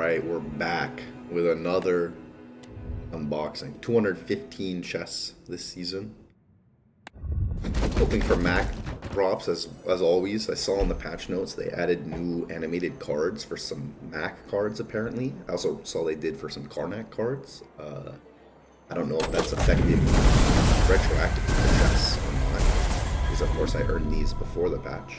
Alright, we're back with another unboxing. 215 chests this season. Hoping for Mac drops as always. I saw in the patch notes they added new animated cards for some Mac cards apparently. I also saw they did for some Karnak cards. I don't know if that's effective retroactive to the chests or not. Because of course I heard these before the patch.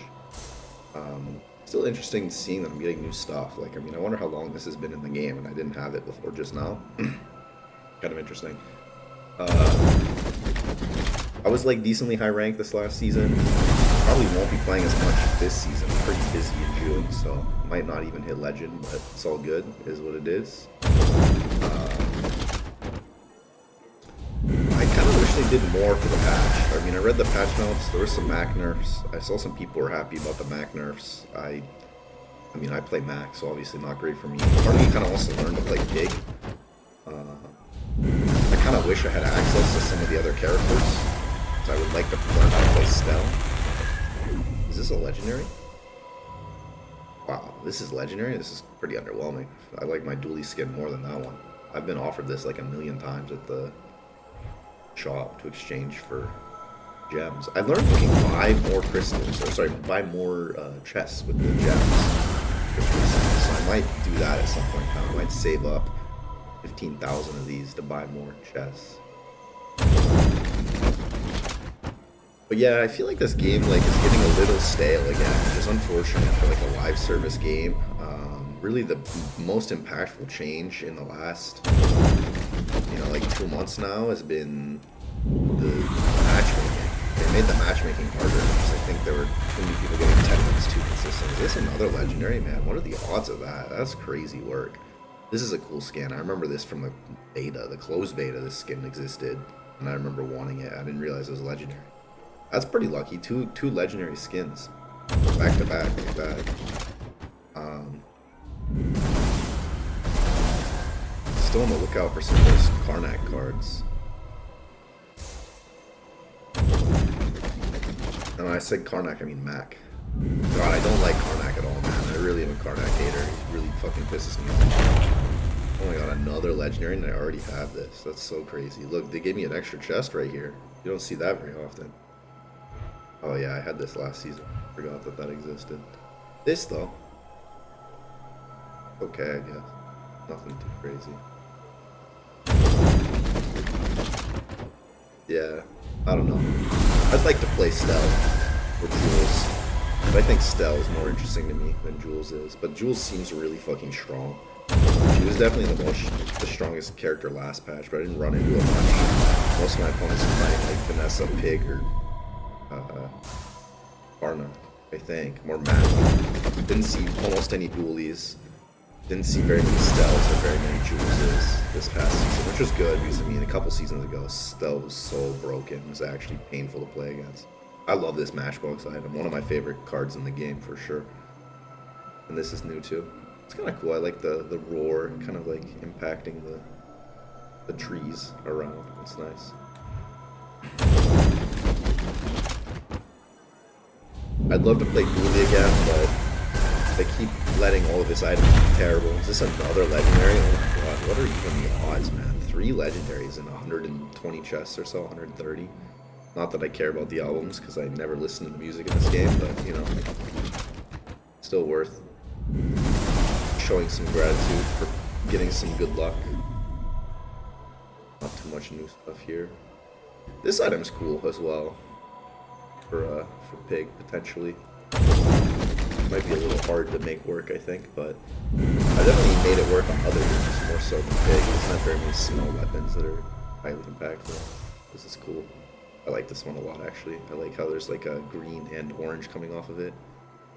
Still interesting seeing that I'm getting new stuff. Like, I mean, I wonder how long this has been in the game, and I didn't have it before just now. Kind of interesting. I was like decently high ranked this last season. Probably won't be playing as much this season. I'm pretty busy in June, so might not even hit legend, but it's all good. It is what it is. I kind of wish they did more for the patch. I mean, I read the patch notes. There were some Mac nerfs. I saw some people were happy about the Mac nerfs. I mean, I play Mac, so obviously not great for me. Part of me kind of wants to learn to play Pig. I kind of wish I had access to some of the other characters. So I would like to learn how to play Stell. Is this a legendary? Wow, this is legendary? This is pretty underwhelming. I like my dually skin more than that one. I've been offered this like a million times at the shop to exchange for gems. I learned you can buy more crystals, or sorry, buy more chests with the gems. So I might do that at some point in time. I might save up 15,000 of these to buy more chests. But yeah, I feel like this game like is getting a little stale again, which is unfortunate for like a live service game. Really the most impactful change in the last, like 2 months now has been the matchmaking. They made the matchmaking harder because I think there were too many people getting 10 wins too consistent. Is this another legendary, man? What are the odds of that? That's crazy work. This is a cool skin. I remember this from the beta, the closed beta. This skin existed, and I remember wanting it. I didn't realize it was legendary. That's pretty lucky. Two legendary skins, back to back like that. Still on the lookout for some of those Karnak cards. And when I said Karnak, I mean Mac. God, I don't like Karnak at all, man. I really am a Karnak hater. He really fucking pisses me off. Oh my god, another legendary, and I already have this. That's so crazy. Look, they gave me an extra chest right here. You don't see that very often. Oh yeah, I had this last season. Forgot that that existed. This though. Okay, I guess. Nothing too crazy. Yeah, I don't know. I'd like to play Stell or Jules, but I think Stell is more interesting to me than Jules is. But Jules seems really fucking strong. She was definitely the strongest character last patch, but I didn't run into it much. Most of my opponents were fighting like Vanessa, Pig, or Karnak, I think. More Mac. Didn't see almost any dualies. Didn't see very many Stells or very many Juleses this past season, which was good because, I mean, a couple seasons ago, Stell was so broken. It was actually painful to play against. I love this Matchbox item. One of my favorite cards in the game, for sure. And this is new, too. It's kind of cool. I like the roar, kind of like impacting the trees around. It's nice. I'd love to play Dually again, but they keep letting all of this items be terrible. Is this another legendary? Oh my god, what are even the odds, man? 3 legendaries in 120 chests or so, 130. Not that I care about the albums, because I never listen to the music in this game, but, still worth showing some gratitude for getting some good luck. Not too much new stuff here. This item's cool as well. For Pig, potentially. Might be a little hard to make work, I think, but I definitely made it work on other games more so than Pig. There's not very many small weapons that are highly impactful. This is cool. I like this one a lot, actually. I like how there's like a green and orange coming off of it.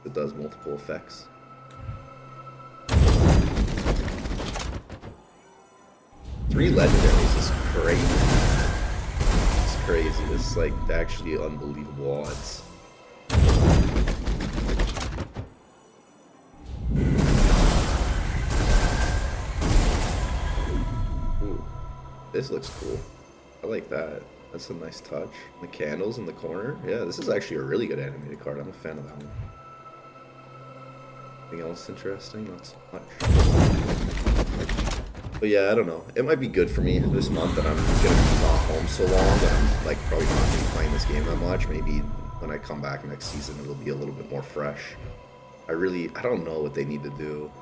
It does multiple effects. Three legendaries is crazy. It's crazy. This is like actually unbelievable odds. Ooh, this looks cool. I like that. That's a nice touch. The candles in the corner. Yeah, this is actually a really good animated card. I'm a fan of that one. Anything else interesting? Not so much. But yeah, I don't know. It might be good for me this month that I'm gonna be not home so long that I'm like probably not gonna be playing this game that much. Maybe when I come back next season, it'll be a little bit more fresh. I don't know what they need to do.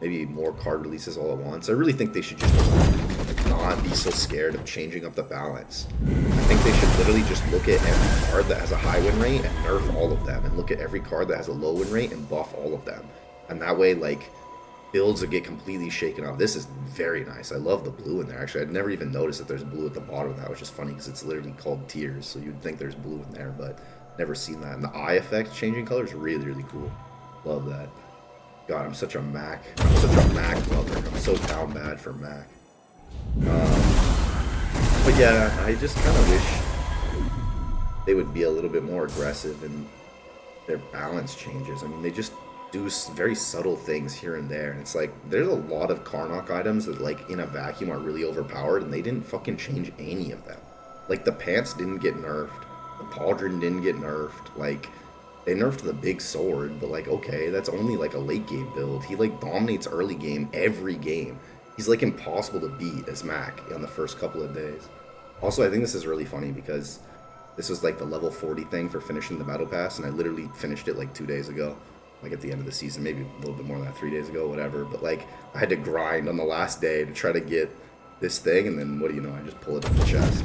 Maybe more card releases all at once. I really think they should just not be so scared of changing up the balance. I think they should literally just look at every card that has a high win rate and nerf all of them, and look at every card that has a low win rate and buff all of them. And that way, like, builds will get completely shaken off. This is very nice. I love the blue in there. Actually, I'd never even noticed that there's blue at the bottom of that, which is funny because it's literally called tiers, so you'd think there's blue in there, but never seen that. And the eye effect changing color is really, really cool. Love that. God, I'm such a Mac lover. I'm so down bad for Mac. But yeah, I just kind of wish they would be a little bit more aggressive in their balance changes. I mean, they just do very subtle things here and there, and it's like there's a lot of Karnak items that like in a vacuum are really overpowered, and they didn't fucking change any of them. Like the pants didn't get nerfed, the pauldron didn't get nerfed, like they nerfed the big sword, but like okay, that's only like a late game build. He like dominates early game every game. He's like impossible to beat as Mac on the first couple of days. Also, I think this is really funny because this was like the level 40 thing for finishing the battle pass, and I literally finished it like 2 days ago. Like at the end of the season, maybe a little bit more than that, 3 days ago, whatever. But like I had to grind on the last day to try to get this thing, and then what do you know, I just pull it in the chest.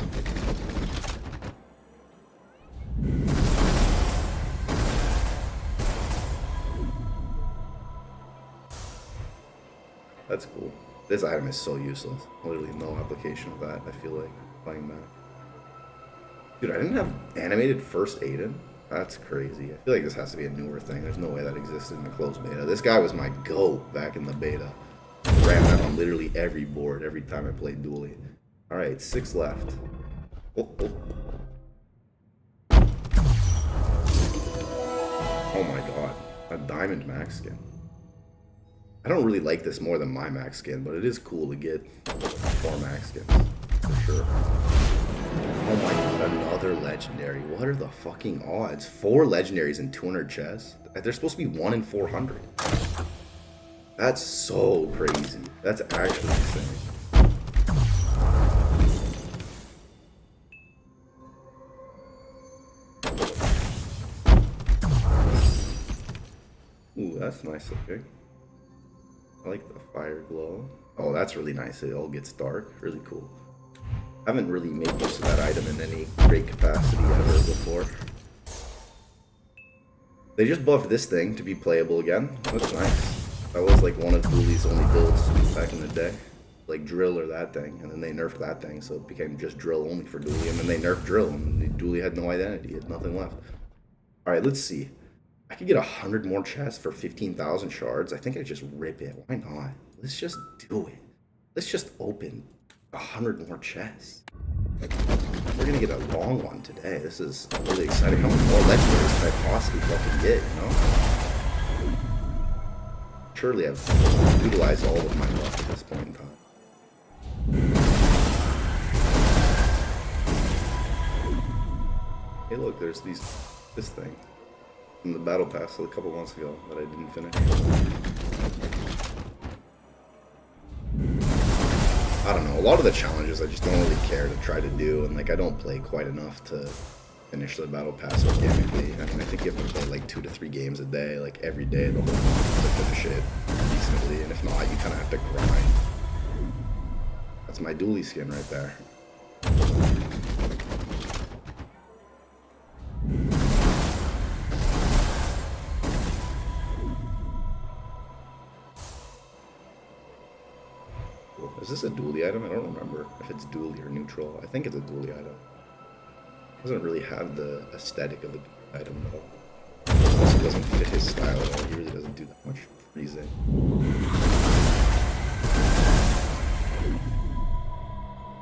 That's cool. This item is so useless. Literally no application of that, I feel like, playing that. Dude, I didn't have animated first Aiden? That's crazy. I feel like this has to be a newer thing. There's no way that existed in the closed beta. This guy was my GOAT back in the beta. I ran that on literally every board, every time I played Dually. Alright, 6 left. Oh, oh. Oh my god. A diamond max skin. I don't really like this more than my max skin, but it is cool to get 4 max skins. For sure. Oh my god, another legendary. What are the fucking odds? 4 legendaries in 200 chests? They're supposed to be 1 in 400. That's so crazy. That's actually insane. Ooh, that's nice looking. I like the fire glow. Oh, that's really nice. It all gets dark. Really cool. I haven't really made use of that item in any great capacity ever before. They just buffed this thing to be playable again. That's nice. That was like one of Dually's only builds back in the day. Like drill or that thing. And then they nerfed that thing, so it became just drill only for Dually. And then they nerfed drill, and Dually had no identity. It had nothing left. Alright, let's see. I could get 100 more chests for 15,000 shards. I think I just rip it. Why not? Let's just do it. Let's just open 100 more chests. We're gonna get a long one today. This is really exciting. How many more legendaries can I possibly fucking get, you know? Surely I've utilized all of my luck at this point in time. Hey look, there's this thing from the battle pass a couple months ago that I didn't finish. I don't know, a lot of the challenges I just don't really care to try to do, and like I don't play quite enough to finish the battle pass organically. I mean, I think you have to play like 2 to 3 games a day, like every day the whole month to finish it decently, and if not, you kind of have to grind. That's my Dually skin right there. Is this a Dually item? I don't remember if it's Dually or neutral. I think it's a Dually item. It doesn't really have the aesthetic of the item at all. It also doesn't fit his style at all. He really doesn't do that much freezing.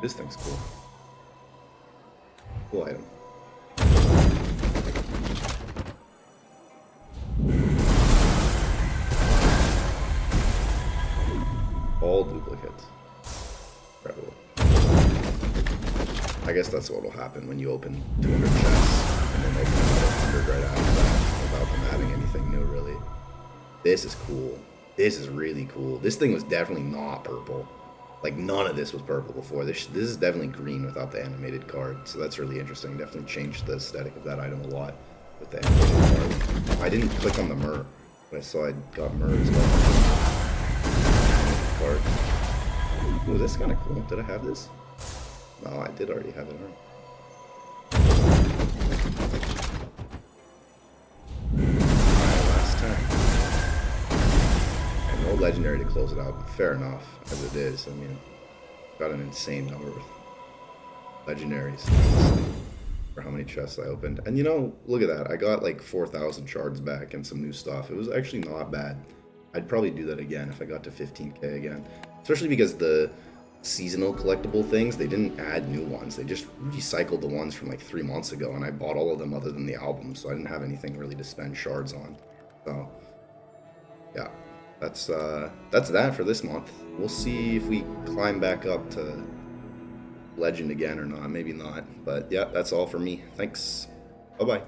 This thing's cool. Cool item. All duplicates. Incredible. I guess that's what will happen when you open 200 chests and then open another 100 right after that without them adding anything new, really. This is cool. This is really cool. This thing was definitely not purple. Like none of this was purple before. This is definitely green without the animated card. So that's really interesting. Definitely changed the aesthetic of that item a lot with the animated card. I didn't click on the Myrrh, but I saw I got Myrrh as well. Card. Ooh, this is kind of cool. Did I have this? No, I did already have it. Alright. Last turn. And no legendary to close it out. Fair enough, as it is. I mean, got an insane number of legendaries for how many chests I opened. And you know, look at that. I got like 4,000 shards back and some new stuff. It was actually not bad. I'd probably do that again if I got to 15k again. Especially because the seasonal collectible things, they didn't add new ones. They just recycled the ones from like 3 months ago, and I bought all of them other than the album, so I didn't have anything really to spend shards on. So yeah, that's that for this month. We'll see if we climb back up to legend again or not. Maybe not, but yeah, that's all for me. Thanks. Bye bye.